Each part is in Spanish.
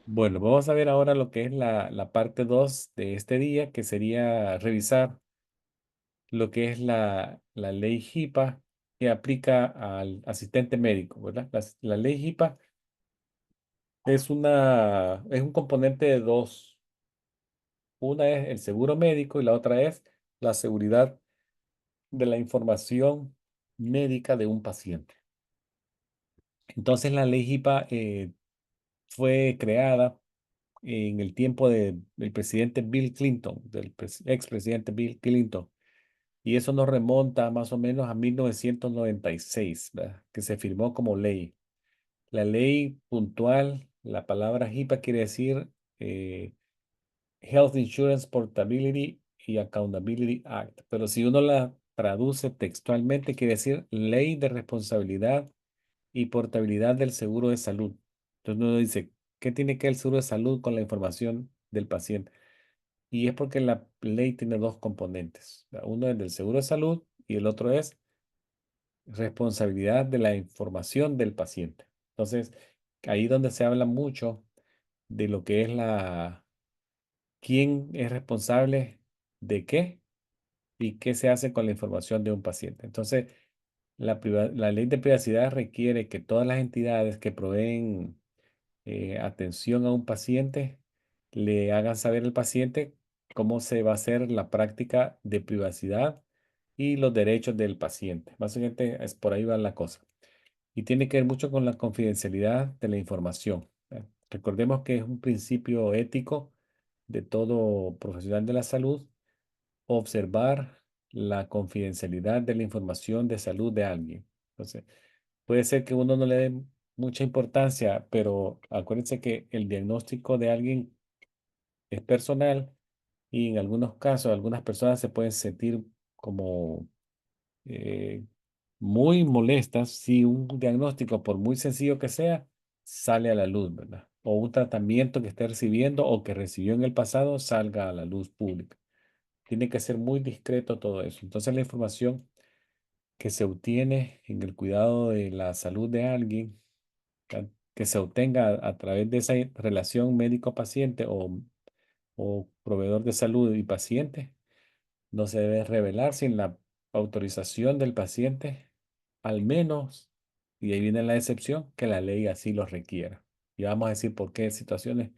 Bueno, vamos a ver ahora lo que es la parte 2 de este día, que sería revisar lo que es la ley HIPAA que aplica al asistente médico, ¿verdad? La ley HIPAA es un componente de dos. Una es el seguro médico y la otra es la seguridad de la información médica de un paciente. Entonces, la ley HIPAA fue creada en el tiempo del presidente Bill Clinton, expresidente Bill Clinton. Y eso nos remonta más o menos a 1996, ¿verdad? Que se firmó como ley. La ley puntual, la palabra HIPAA quiere decir eh, Health Insurance Portability y Accountability Act. Pero si uno la traduce textualmente, quiere decir Ley de Responsabilidad y Portabilidad del Seguro de Salud. Entonces uno dice, ¿qué tiene que ver el seguro de salud con la información del paciente? Y es porque la ley tiene dos componentes. Uno es del seguro de salud y el otro es responsabilidad de la información del paciente. Entonces, ahí donde se habla mucho de lo que es quién es responsable de qué y qué se hace con la información de un paciente. Entonces, la ley de privacidad requiere que todas las entidades que proveen atención a un paciente le hagan saber al paciente cómo se va a hacer la práctica de privacidad y los derechos del paciente. Básicamente es por ahí va la cosa. Y tiene que ver mucho con la confidencialidad de la información. Recordemos que es un principio ético de todo profesional de la salud observar la confidencialidad de la información de salud de alguien. Entonces, puede ser que uno no le dé mucha importancia, pero acuérdense que el diagnóstico de alguien es personal y en algunos casos algunas personas se pueden sentir como eh, muy molestas si un diagnóstico, por muy sencillo que sea, sale a la luz, ¿verdad? O un tratamiento que esté recibiendo o que recibió en el pasado salga a la luz pública. Tiene que ser muy discreto todo eso. Entonces la información que se obtiene en el cuidado de la salud de alguien, que se obtenga a través de esa relación médico-paciente o proveedor de salud y paciente, no se debe revelar sin la autorización del paciente, al menos, y ahí viene la excepción, que la ley así lo requiera. Y vamos a decir por qué situaciones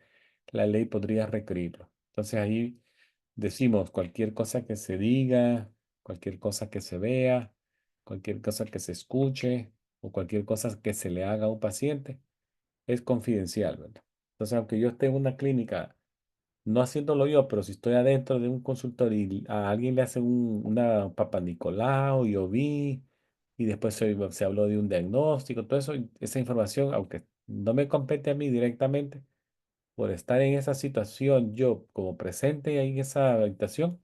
la ley podría requerirlo. Entonces ahí decimos cualquier cosa que se diga, cualquier cosa que se vea, cualquier cosa que se escuche o cualquier cosa que se le haga a un paciente es confidencial, ¿verdad? Entonces, aunque yo esté en una clínica no haciéndolo yo, pero si estoy adentro de un consultorio y a alguien le hacen una Papa Nicolau, yo vi, y después se habló de un diagnóstico, todo eso, esa información, aunque no me compete a mí directamente, por estar en esa situación, yo como presente ahí en esa habitación,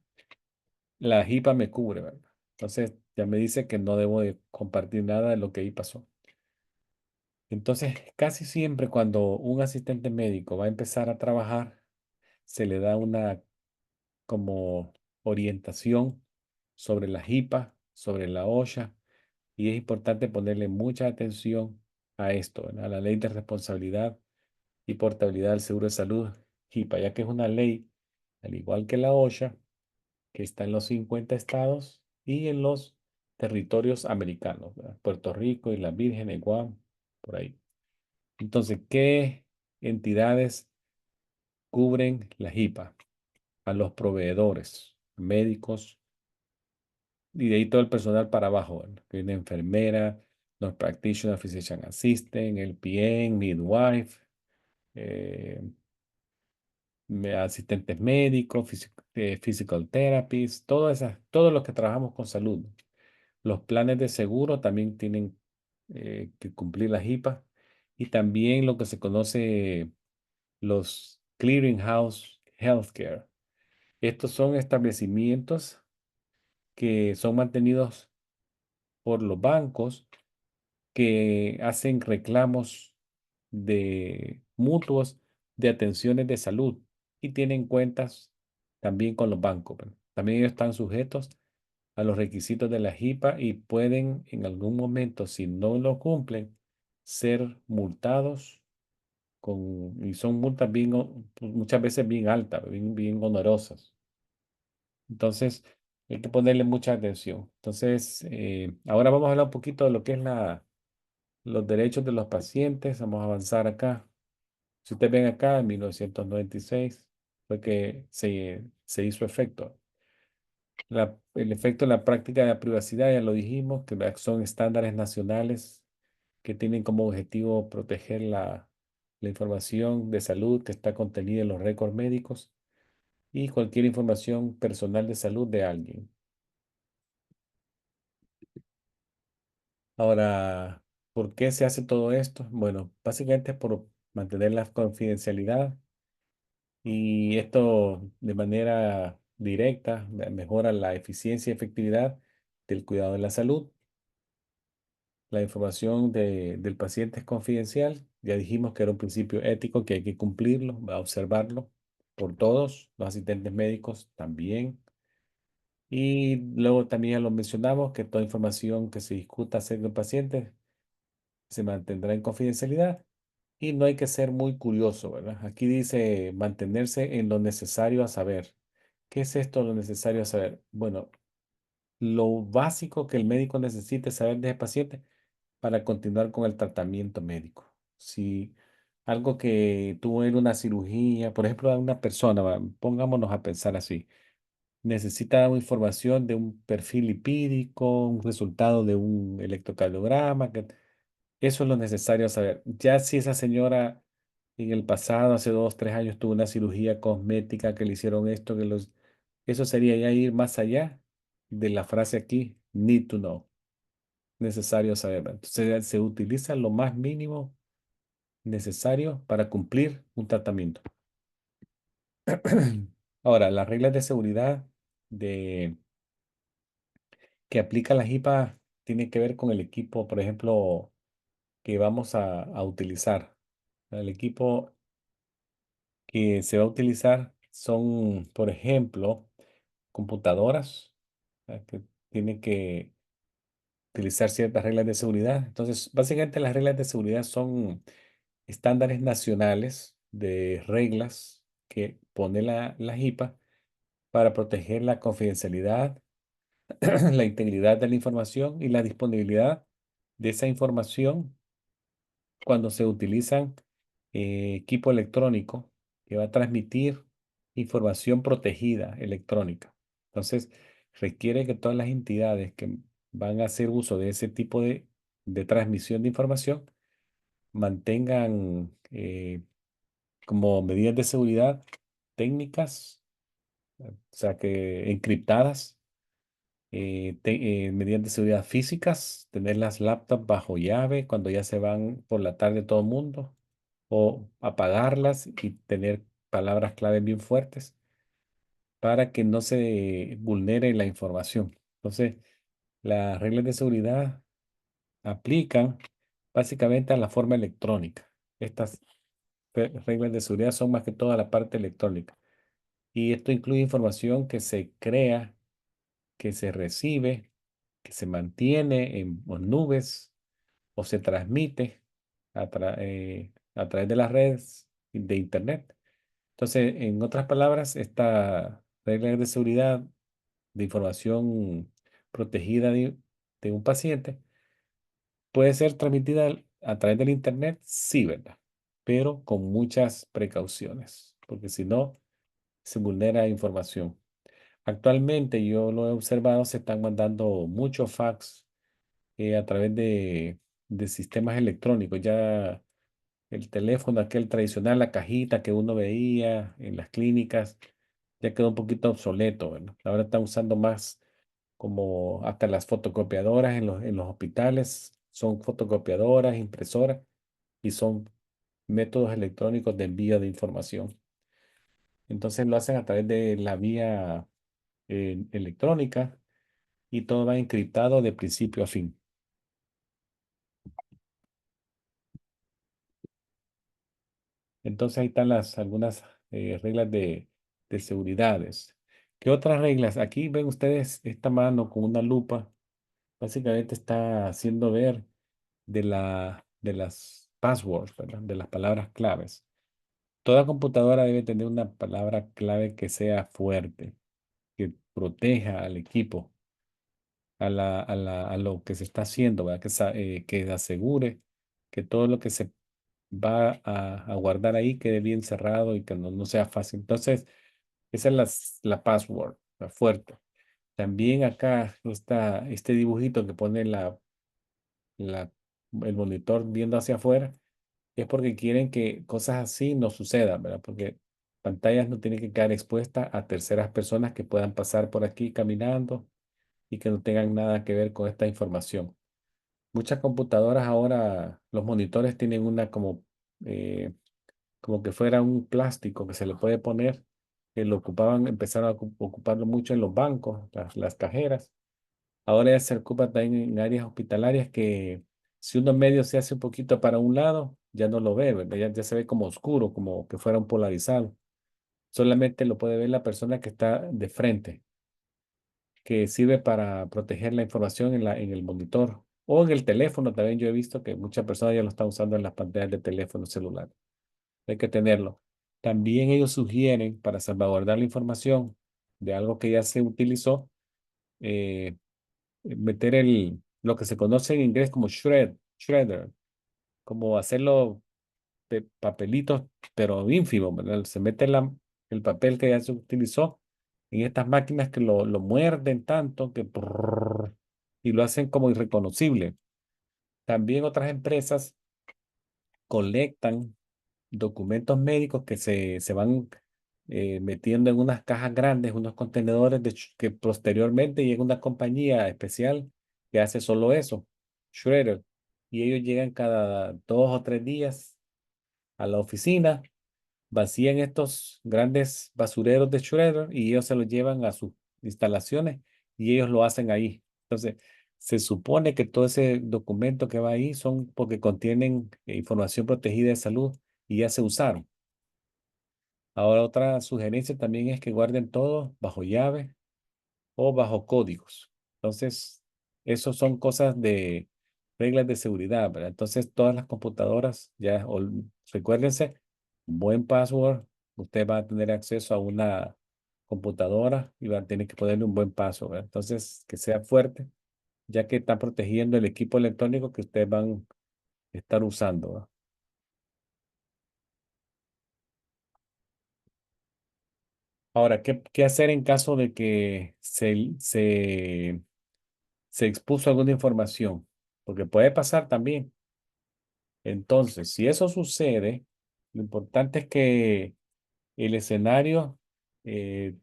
la HIPAA me cubre, ¿verdad? Entonces ya me dice que no debo de compartir nada de lo que ahí pasó. Entonces, casi siempre cuando un asistente médico va a empezar a trabajar, se le da una como orientación sobre la JIPA, sobre la OSHA, y es importante ponerle mucha atención a esto, ¿verdad? A la ley de responsabilidad y portabilidad del seguro de salud, JIPA, ya que es una ley, al igual que la OSHA, que está en los 50 estados y en los territorios americanos, ¿verdad? Puerto Rico y las Vírgenes, Guam, por ahí. Entonces, ¿qué entidades cubren la JIPA? A los proveedores médicos, y de ahí todo el personal para abajo, ¿verdad? Que viene enfermera, nurse practitioner, physician assistant, LPN, midwife, eh, asistentes médicos, physical therapists, todos los que trabajamos con salud. Los planes de seguro también tienen que cumplir la HIPAA y también lo que se conoce los clearinghouse healthcare. Estos son establecimientos que son mantenidos por los bancos que hacen reclamos de mutuos de atenciones de salud y tienen cuentas también con los bancos, ¿verdad? También ellos están sujetos a los requisitos de la JIPA y pueden en algún momento, si no lo cumplen, ser multados y son multas muchas veces bien altas, bien onerosas. Entonces, hay que ponerle mucha atención. Entonces, ahora vamos a hablar un poquito de lo que es los derechos de los pacientes. Vamos a avanzar acá. Si ustedes ven acá, en 1996 fue que se hizo efecto. El efecto en la práctica de la privacidad, ya lo dijimos, que son estándares nacionales que tienen como objetivo proteger la información de salud que está contenida en los récords médicos y cualquier información personal de salud de alguien. Ahora, ¿por qué se hace todo esto? Bueno, básicamente es por mantener la confidencialidad y esto de manera directa mejora la eficiencia y efectividad del cuidado de la salud. La información del paciente es confidencial. Ya dijimos que era un principio ético que hay que cumplirlo, a observarlo por todos, los asistentes médicos también. Y luego también ya lo mencionamos que toda información que se discuta acerca del paciente se mantendrá en confidencialidad y no hay que ser muy curioso, ¿verdad? Aquí dice mantenerse en lo necesario a saber. ¿Qué es esto lo necesario a saber? Bueno, lo básico que el médico necesite saber de ese paciente para continuar con el tratamiento médico. Si algo que tuvo en una cirugía, por ejemplo, a una persona, pongámonos a pensar así, necesita información de un perfil lipídico, un resultado de un electrocardiograma, eso es lo necesario saber. Ya si esa señora en el pasado, hace 2, 3 años, tuvo una cirugía cosmética que le hicieron esto, eso sería ya ir más allá de la frase aquí, need to know, necesario saber. Entonces se utiliza lo más mínimo necesario para cumplir un tratamiento. Ahora, las reglas de seguridad de, que aplica la HIPAA tienen que ver con el equipo, por ejemplo, que vamos a utilizar. El equipo que se va a utilizar son, por ejemplo, computadoras, que tienen que utilizar ciertas reglas de seguridad. Entonces, básicamente las reglas de seguridad son estándares nacionales de reglas que pone la HIPAA para proteger la confidencialidad, la integridad de la información y la disponibilidad de esa información cuando se utilizan equipo electrónico que va a transmitir información protegida electrónica. Entonces, requiere que todas las entidades que van a hacer uso de ese tipo de transmisión de información mantengan como medidas de seguridad técnicas, o sea, que encriptadas, medidas de seguridad físicas, tener las laptops bajo llave cuando ya se van por la tarde todo el mundo, o apagarlas y tener palabras clave bien fuertes para que no se vulnere la información. Entonces, las reglas de seguridad aplican básicamente a la forma electrónica. Estas reglas de seguridad son más que todo a la parte electrónica. Y esto incluye información que se crea, que se recibe, que se mantiene en nubes o se transmite a través de las redes de Internet. Entonces, en otras palabras, esta regla de seguridad de información protegida de un paciente puede ser transmitida a través del Internet, sí, ¿verdad? Pero con muchas precauciones, porque si no, se vulnera información. Actualmente, yo lo he observado, se están mandando muchos fax a través de sistemas electrónicos. Ya el teléfono, aquel tradicional, la cajita que uno veía en las clínicas, ya quedó un poquito obsoleto, ¿verdad? Ahora están usando más como hasta las fotocopiadoras en los hospitales. Son fotocopiadoras, impresoras y son métodos electrónicos de envío de información. Entonces lo hacen a través de la vía electrónica y todo va encriptado de principio a fin. Entonces ahí están algunas reglas de seguridades. ¿Qué otras reglas? Aquí ven ustedes esta mano con una lupa. Básicamente está haciendo ver de las passwords, ¿verdad? De las palabras claves. Toda computadora debe tener una palabra clave que sea fuerte, que proteja al equipo, a lo que se está haciendo, ¿verdad? Que asegure que todo lo que se va a guardar ahí quede bien cerrado y que no sea fácil. Entonces, esa es la password, la fuerte. También acá está este dibujito que pone la, el monitor viendo hacia afuera, es porque quieren que cosas así no sucedan, ¿verdad? Porque pantallas no tienen que quedar expuestas a terceras personas que puedan pasar por aquí caminando y que no tengan nada que ver con esta información. Muchas computadoras ahora, los monitores tienen una como que fuera un plástico que se le puede poner, que lo ocupaban, empezaron a ocuparlo mucho en los bancos, las cajeras. Ahora ya se ocupa también en áreas hospitalarias que si uno medio se hace un poquito para un lado, ya no lo ve, ¿verdad? Ya se ve como oscuro, como que fuera un polarizado. Solamente lo puede ver la persona que está de frente, que sirve para proteger la información en el monitor o en el teléfono. También yo he visto que muchas personas ya lo están usando en las pantallas de teléfono celular. Hay que tenerlo. También ellos sugieren para salvaguardar la información de algo que ya se utilizó, eh, meter lo que se conoce en inglés como shredder, como hacerlo papelitos, pero ínfimos, ¿verdad? Se mete el papel que ya se utilizó en estas máquinas que lo muerden tanto que y lo hacen como irreconocible. También otras empresas colectan documentos médicos que se van metiendo en unas cajas grandes, unos contenedores que posteriormente llega una compañía especial que hace solo eso, Shredder, y ellos llegan cada 2 o 3 días a la oficina, vacían estos grandes basureros de Shredder y ellos se los llevan a sus instalaciones y ellos lo hacen ahí. Entonces, se supone que todo ese documento que va ahí son porque contienen información protegida de salud y ya se usaron. Ahora otra sugerencia también es que guarden todo bajo llave o bajo códigos. Entonces, esos son cosas de reglas de seguridad, ¿verdad? Entonces, todas las computadoras, recuérdense, un buen password, usted va a tener acceso a una computadora y va a tener que ponerle un buen password, ¿verdad? Entonces, que sea fuerte, ya que está protegiendo el equipo electrónico que ustedes van a estar usando, ¿verdad? Ahora, ¿qué hacer en caso de que se expuso alguna información? Porque puede pasar también. Entonces, si eso sucede, lo importante es que el escenario eh,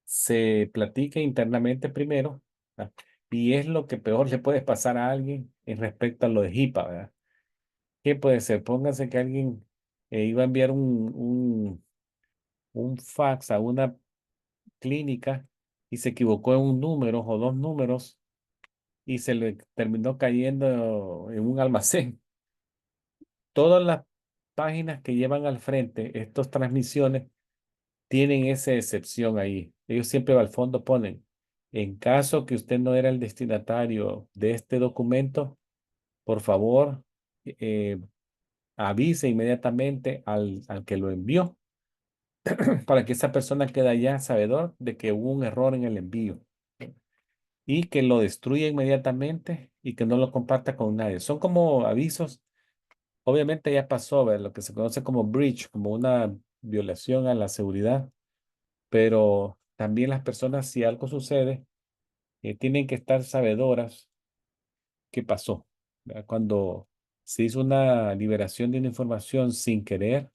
se platique internamente primero, ¿verdad? Y es lo que peor le puede pasar a alguien en respecto a lo de HIPAA, ¿verdad? ¿Qué puede ser? Pónganse que alguien iba a enviar un fax a una clínica y se equivocó en un número o 2 números y se le terminó cayendo en un almacén. Todas las páginas que llevan al frente estas transmisiones tienen esa excepción ahí. Ellos siempre al fondo ponen, en caso que usted no era el destinatario de este documento, por favor, eh, avise inmediatamente al que lo envió para que esa persona quede ya sabedor de que hubo un error en el envío y que lo destruya inmediatamente y que no lo comparta con nadie. Son como avisos. Obviamente ya pasó, ¿ver? Lo que se conoce como breach, como una violación a la seguridad, pero también las personas, si algo sucede, tienen que estar sabedoras qué pasó, ¿verdad? Cuando se hizo una liberación de una información sin querer,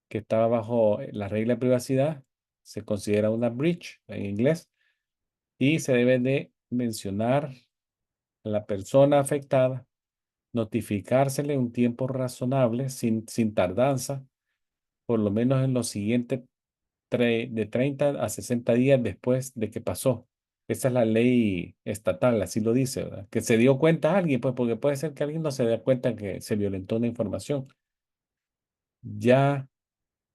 que estaba bajo la regla de privacidad, se considera una breach en inglés y se debe de mencionar a la persona afectada, notificársele un tiempo razonable, sin tardanza, por lo menos en los siguientes de 30 a 60 días después de que pasó. Esa es la ley estatal, así lo dice, ¿verdad? Que se dio cuenta alguien, pues porque puede ser que alguien no se dé cuenta que se violentó una información. Ya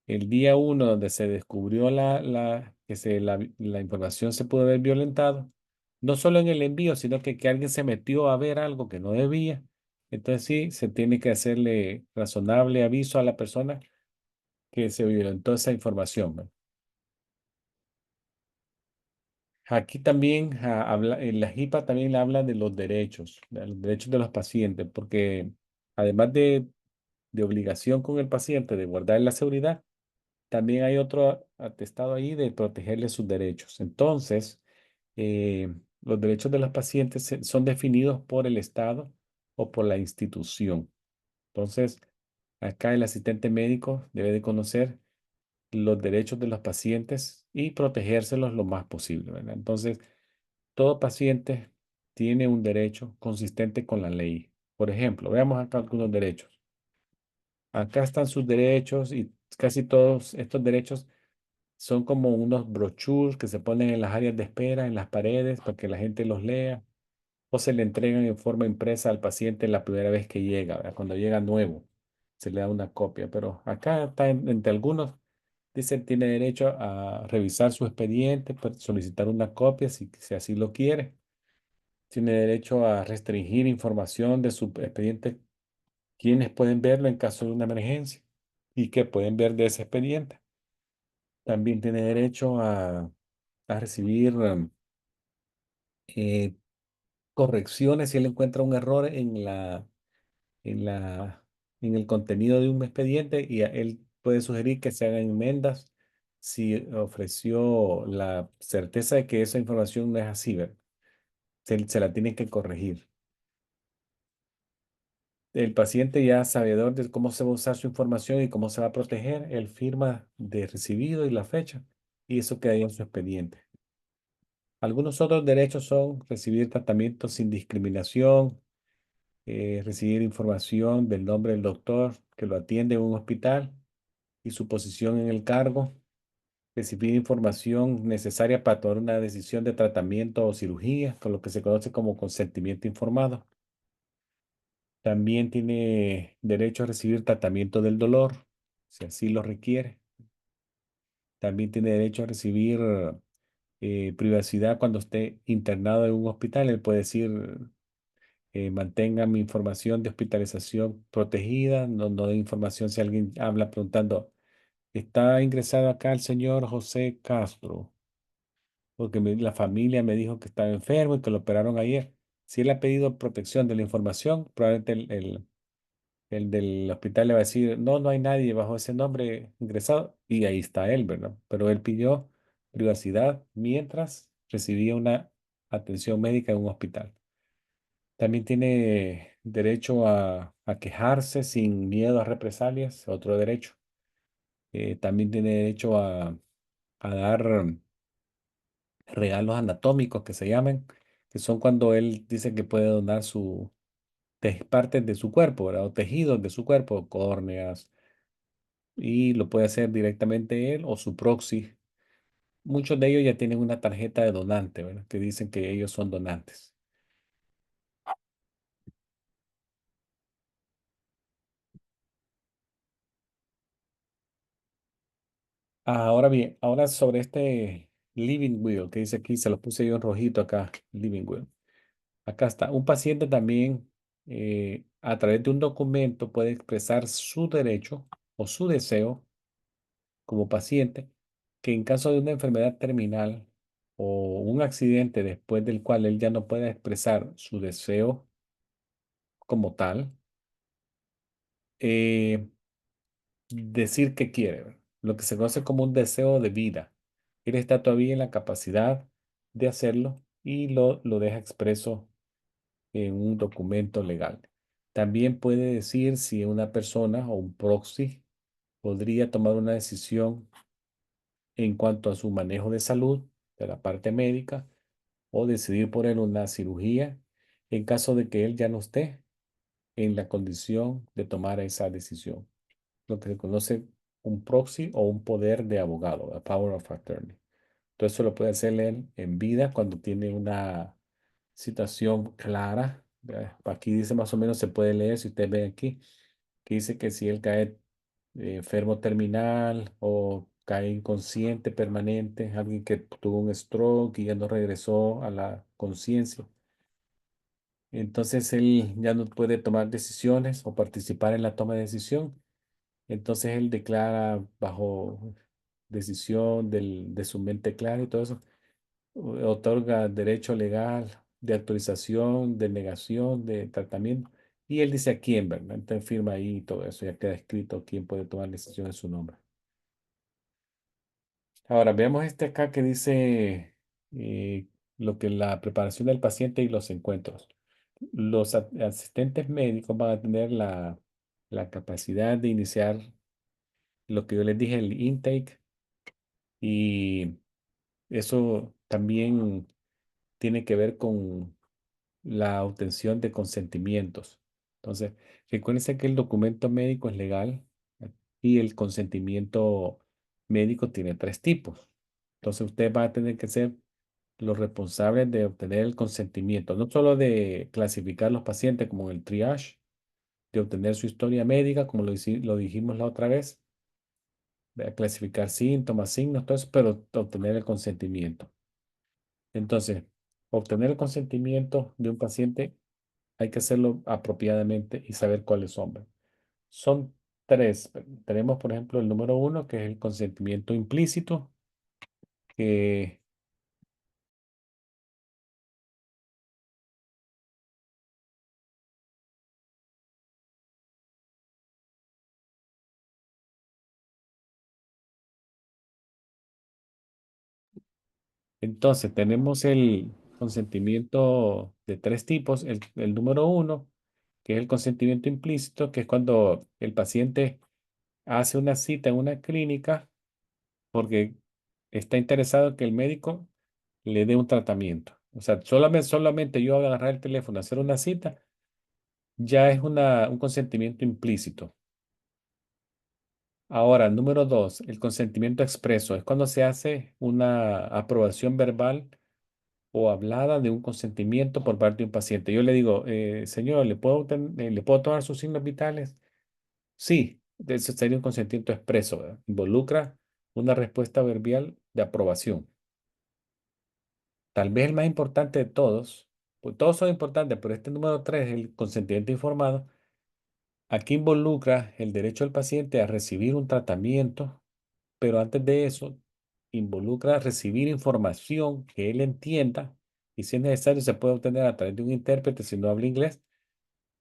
el día 1 donde se descubrió la información se pudo haber violentado, no solo en el envío, sino que alguien se metió a ver algo que no debía Entonces sí, se tiene que hacerle razonable aviso a la persona que se violentó esa información, ¿verdad? Aquí también en la HIPAA también habla de los derechos de los pacientes, porque además de obligación con el paciente de guardar la seguridad, también hay otro atestado ahí de protegerle sus derechos. Entonces, los derechos de los pacientes son definidos por el Estado o por la institución. Entonces, acá el asistente médico debe de conocer los derechos de los pacientes y protegérselos lo más posible, ¿verdad? Entonces, todo paciente tiene un derecho consistente con la ley. Por ejemplo, veamos acá algunos derechos. Acá están sus derechos y casi todos estos derechos son como unos brochures que se ponen en las áreas de espera, en las paredes, para que la gente los lea, o se le entregan en forma impresa al paciente la primera vez que llega, ¿verdad? Cuando llega nuevo, se le da una copia. Pero acá está entre algunos, dice, tiene derecho a revisar su expediente, pues, solicitar una copia si así lo quiere. Tiene derecho a restringir información de su expediente, quienes pueden verlo en caso de una emergencia y que pueden ver de ese expediente. También tiene derecho a recibir eh, correcciones si él encuentra un error en la, en el contenido de un expediente y él puede sugerir que se hagan enmiendas si ofreció la certeza de que esa información no es así, ¿verdad? Se la tienen que corregir. El paciente ya sabedor de cómo se va a usar su información y cómo se va a proteger, él firma de recibido y la fecha y eso queda ahí en su expediente. Algunos otros derechos son recibir tratamiento sin discriminación, recibir información del nombre del doctor que lo atiende en un hospital y su posición en el cargo, recibir información necesaria para tomar una decisión de tratamiento o cirugía, con lo que se conoce como consentimiento informado. También tiene derecho a recibir tratamiento del dolor, si así lo requiere. También tiene derecho a recibir privacidad cuando esté internado en un hospital. Él puede decir, mantenga mi información de hospitalización protegida, no dé información si alguien habla preguntando, ¿está ingresado acá el señor José Castro? Porque la familia me dijo que estaba enfermo y que lo operaron ayer. Si él ha pedido protección de la información, probablemente el del hospital le va a decir, no, no hay nadie bajo ese nombre ingresado. Y ahí está él, ¿verdad? Pero él pidió privacidad mientras recibía una atención médica en un hospital. También tiene derecho a quejarse sin miedo a represalias, otro derecho. También tiene derecho a dar regalos anatómicos que se llaman, que son cuando él dice que puede donar partes de su cuerpo, ¿verdad? O tejidos de su cuerpo, córneas, y lo puede hacer directamente él o su proxy. Muchos de ellos ya tienen una tarjeta de donante, ¿verdad? Que dicen que ellos son donantes. Ahora bien, ahora sobre este Living Will que dice aquí, se lo puse yo en rojito acá, Living Will. Acá está. Un paciente también, a través de un documento, puede expresar su derecho o su deseo como paciente, que en caso de una enfermedad terminal o un accidente después del cual él ya no pueda expresar su deseo como tal, eh, decir que quiere, ¿verdad? Lo que se conoce como un deseo de vida. Él está todavía en la capacidad de hacerlo y lo deja expreso en un documento legal. También puede decir si una persona o un proxy podría tomar una decisión en cuanto a su manejo de salud, de la parte médica, o decidir por él una cirugía en caso de que él ya no esté en la condición de tomar esa decisión. Lo que se conoce un proxy o un poder de abogado, a power of attorney. Todo eso lo puede hacer él en vida cuando tiene una situación clara. Aquí dice más o menos, se puede leer si usted ve aquí, que dice que si él cae enfermo terminal o cae inconsciente permanente, alguien que tuvo un stroke y ya no regresó a la conciencia, Entonces él ya no puede tomar decisiones o participar en la toma de decisión. Entonces él declara bajo decisión de su mente clara y todo eso. Otorga derecho legal de autorización, de negación, de tratamiento. Y él dice a quién, ¿verdad? Entonces firma ahí y todo eso. Ya queda escrito quién puede tomar decisión en su nombre. Ahora, veamos este acá que dice eh, lo que la preparación del paciente y los encuentros. Los asistentes médicos van a tener la capacidad de iniciar lo que yo les dije, el intake, y eso también tiene que ver con la obtención de consentimientos. Entonces, recuérdense que el documento médico es legal, y el consentimiento médico tiene tres tipos. Entonces, usted va a tener que ser los responsables de obtener el consentimiento, no solo de clasificar los pacientes como en el triage, de obtener su historia médica, como lo dijimos la otra vez, de clasificar síntomas, signos, todo eso, pero obtener el consentimiento. Entonces, obtener el consentimiento de un paciente hay que hacerlo apropiadamente y saber cuáles son, ¿verdad? Son tres. Tenemos, por ejemplo, el número uno, que es el consentimiento implícito, que entonces tenemos el consentimiento de tres tipos. El número uno, que es el consentimiento implícito, que es cuando el paciente hace una cita en una clínica porque está interesado en que el médico le dé un tratamiento. O sea, solamente yo agarrar el teléfono, hacer una cita, ya es un consentimiento implícito. Ahora, número dos, el consentimiento expreso es cuando se hace una aprobación verbal o hablada de un consentimiento por parte de un paciente. Yo le digo, señor, ¿le puedo tomar sus signos vitales? Sí, ese sería un consentimiento expreso, ¿verdad? Involucra una respuesta verbal de aprobación. Tal vez el más importante de todos, pues todos son importantes, pero este número tres, el consentimiento informado, aquí involucra el derecho del paciente a recibir un tratamiento, pero antes de eso, involucra recibir información que él entienda, y si es necesario se puede obtener a través de un intérprete si no habla inglés,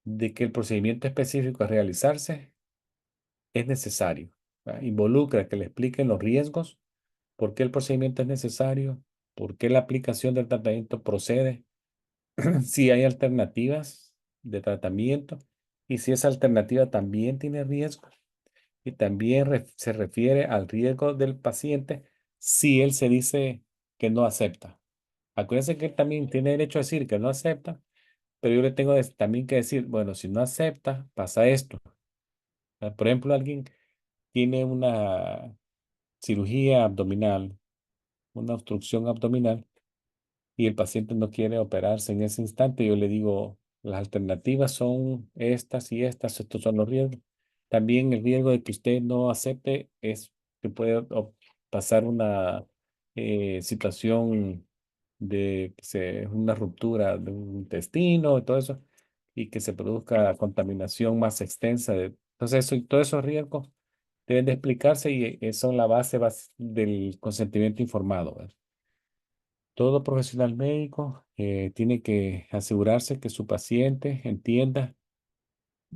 de que el procedimiento específico a realizarse es necesario. ¿Va? Involucra que le expliquen los riesgos, por qué el procedimiento es necesario, por qué la aplicación del tratamiento procede, si hay alternativas de tratamiento y si esa alternativa también tiene riesgos, y también se refiere al riesgo del paciente si él se dice que no acepta. Acuérdense que él también tiene derecho a decir que no acepta, pero yo le tengo también que decir, bueno, si no acepta, pasa esto. Por ejemplo, alguien tiene una cirugía abdominal, una obstrucción abdominal, y el paciente no quiere operarse en ese instante, yo le digo, las alternativas son estas y estas, estos son los riesgos. También el riesgo de que usted no acepte es que puede pasar una situación de una ruptura de un intestino y todo eso, y que se produzca contaminación más extensa. Entonces, todos esos riesgos deben de explicarse y son la base del consentimiento informado, ¿verdad? Todo profesional médico tiene que asegurarse que su paciente entienda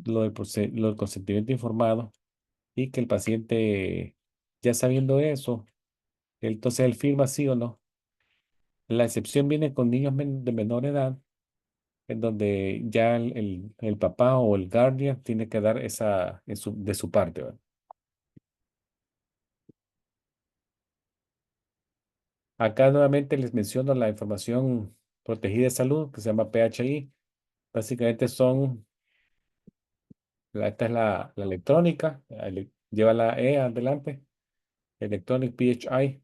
lo del consentimiento informado, y que el paciente, ya sabiendo eso, entonces él firma sí o no. La excepción viene con niños de menor edad, en donde ya el papá o el guardian tiene que dar de su parte, ¿verdad? Acá nuevamente les menciono la información protegida de salud, que se llama PHI. Básicamente esta es la electrónica, lleva la E adelante, Electronic PHI,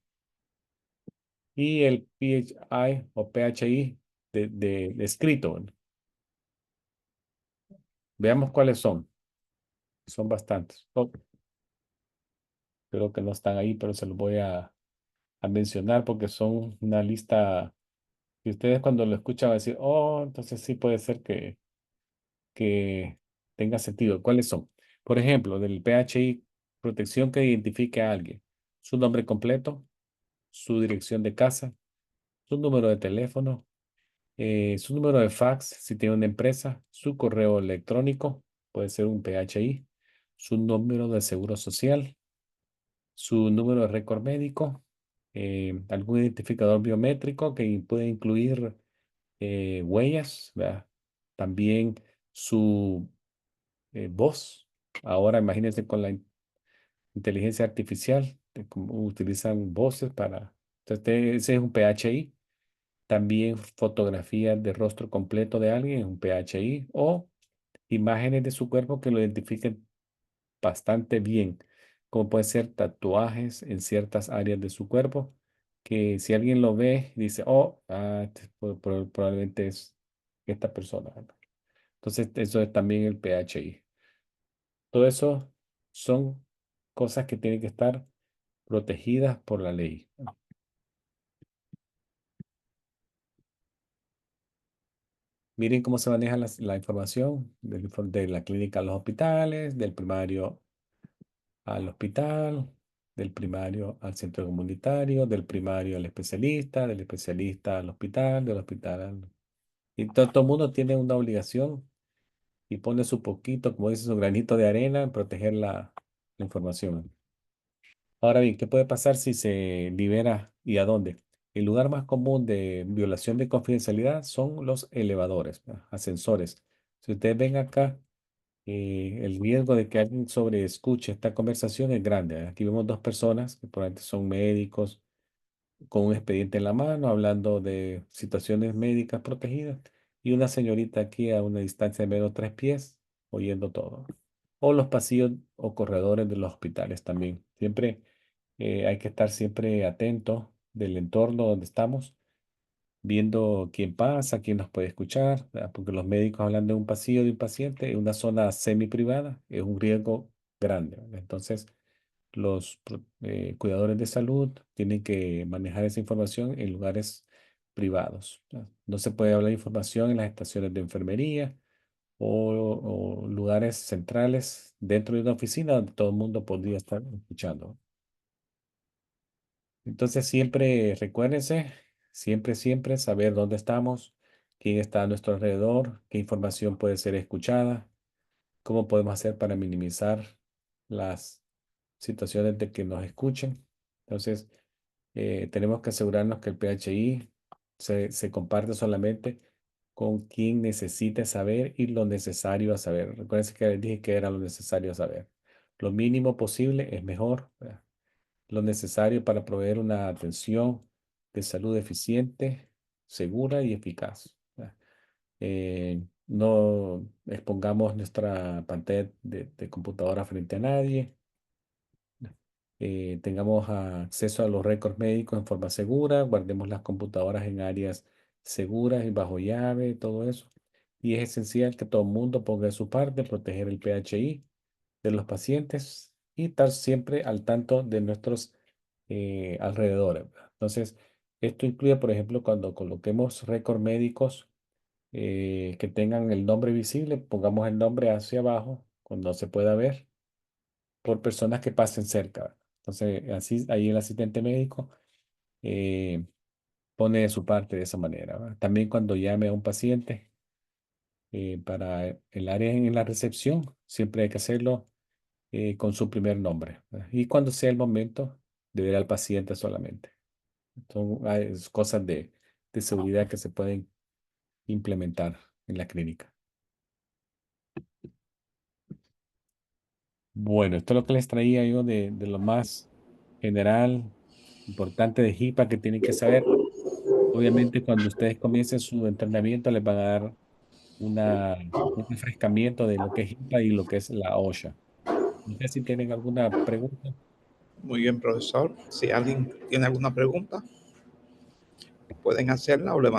y el PHI o PHI de escrito. Veamos cuáles son. Son bastantes. Creo que no están ahí, pero se los voy a mencionar porque son una lista Y ustedes cuando lo escuchan van a decir, oh, entonces sí puede ser que tenga sentido. ¿Cuáles son? Por ejemplo, del PHI, protección que identifique a alguien. Su nombre completo, su dirección de casa, su número de teléfono, su número de fax si tiene una empresa, su correo electrónico, puede ser un PHI, su número de seguro social, su número de récord médico, algún identificador biométrico que puede incluir huellas, ¿verdad? También su voz. Ahora imagínense con la inteligencia artificial, cómo utilizan voces para... Entonces, ese es un PHI. También fotografías de rostro completo de alguien, es un PHI. O imágenes de su cuerpo que lo identifiquen bastante bien, como puede ser tatuajes en ciertas áreas de su cuerpo, que si alguien lo ve, dice, oh, probablemente es esta persona, ¿verdad? Entonces, eso es también el PHI. Todo eso son cosas que tienen que estar protegidas por la ley. Miren cómo se maneja la información de la clínica a los hospitales, del primario al hospital, del primario al centro comunitario, del primario al especialista, del especialista al hospital, del hospital al... Y todo el mundo tiene una obligación y pone su poquito, como dice, su granito de arena en proteger la información. Ahora bien, ¿qué puede pasar si se libera y a dónde? El lugar más común de violación de confidencialidad son los elevadores, ¿verdad? Ascensores. Si ustedes ven acá, el riesgo de que alguien sobreescuche esta conversación es grande, ¿verdad? Aquí vemos dos personas que probablemente son médicos con un expediente en la mano hablando de situaciones médicas protegidas y una señorita aquí a una distancia de menos 3 pies oyendo todo. O los pasillos o corredores de los hospitales también. Siempre hay que estar siempre atento del entorno donde estamos, viendo quién pasa, quién nos puede escuchar, ¿verdad? Porque los médicos hablan de un pasillo de un paciente en una zona semi privada, es un riesgo grande, ¿verdad? Entonces, los cuidadores de salud tienen que manejar esa información en lugares privados, ¿verdad? No se puede hablar de información en las estaciones de enfermería o lugares centrales dentro de una oficina donde todo el mundo podría estar escuchando. Entonces siempre recuérdense, siempre saber dónde estamos, quién está a nuestro alrededor, qué información puede ser escuchada, cómo podemos hacer para minimizar las situaciones de que nos escuchen. Entonces, tenemos que asegurarnos que el PHI se comparte solamente con quien necesite saber y lo necesario a saber. Recuerden que les dije que era lo necesario a saber. Lo mínimo posible es mejor, ¿verdad? Lo necesario para proveer una atención de salud eficiente, segura y eficaz, ¿verdad? No expongamos nuestra pantalla de computadora frente a nadie. Tengamos acceso a los récords médicos en forma segura, guardemos las computadoras en áreas seguras y bajo llave, todo eso. Y es esencial que todo el mundo ponga de su parte, proteger el PHI de los pacientes y estar siempre al tanto de nuestros alrededores, ¿verdad? Entonces, esto incluye, por ejemplo, cuando coloquemos récords médicos que tengan el nombre visible, pongamos el nombre hacia abajo, cuando se pueda ver por personas que pasen cerca, ¿verdad? Entonces, así ahí el asistente médico eh, pone de su parte de esa manera, ¿verdad? También cuando llame a un paciente para el área en la recepción, siempre hay que hacerlo con su primer nombre, ¿verdad? Y cuando sea el momento, de ver al paciente solamente. Son cosas de seguridad que se pueden implementar en la clínica. Bueno, esto es lo que les traía yo de lo más general, importante de HIPAA que tienen que saber. Obviamente, cuando ustedes comiencen su entrenamiento, les van a dar un refrescamiento de lo que es HIPAA y lo que es la OSHA. No sé si tienen alguna pregunta. Muy bien, profesor. Si alguien tiene alguna pregunta, pueden hacerla o levantar.